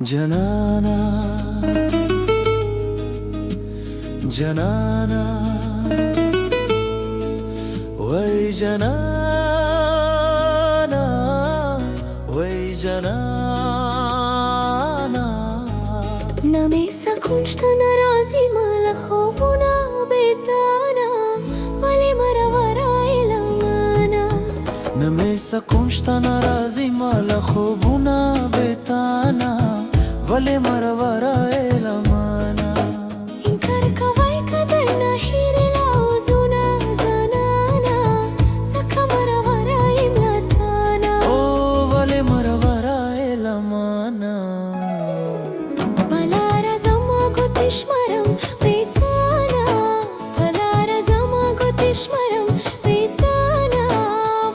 जनाना जनाना वै जनाना वै जनाना نمیسا کنشت نرازی مال خوبونا بیتانا ولی مرا ورای لمانا نمیسا کنشت نرازی مال خوبونا بیتانا ولی مرا ورای لمانا انکار کوای قدر نهیری لازونا جانانا سکا مرا ورای ملتانا او ولی مرا ورای لمانا Tishmaram betana palara zama go tishmaram betana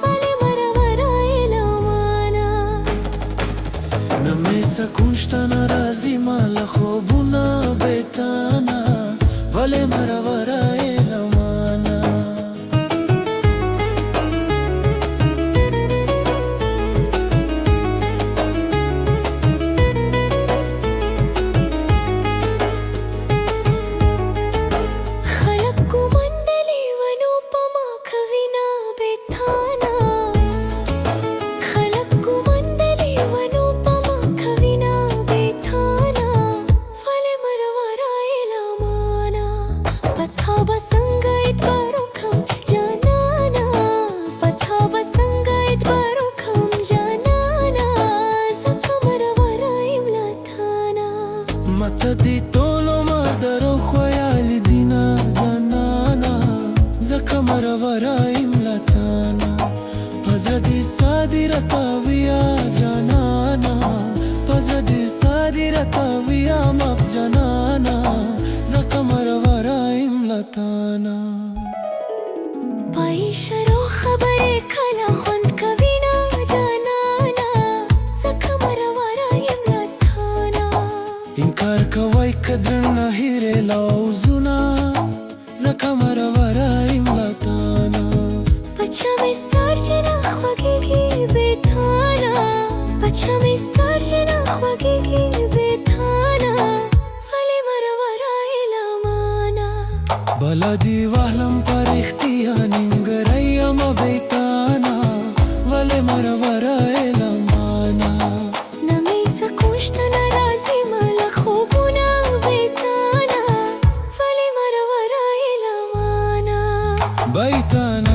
vale mara varai lamana نمیسا کنشت نرازی مال خوبونا بیتانا ولی مرا ورای لمانا مت دی تولو مردرو خیال دینا جانانا زکا مرا ورایم لتانا پزر دی سادی رتاویا جانانا پزر دی سادی رتاویا مب جانانا زکا مرا ورایم لتانا پایشرو خبر کلا خوند کوینا جانانا زکا مرا ورایم لتانا انکار کوای قدر نهیره لازونا زکا مرا ورایم لتانا بچم استار جنا خوگیگی بیتانا بچم استار جنا خوگیگی بیتانا ولی مرا ورای لمانا بلدی وحلم پر اختیانیم گریم بیتانا ولی مرا ورای لمانا نمیسا کنشت نرازی مال خوبونا بیتانا ولی مرا ورای لمانا بیتانا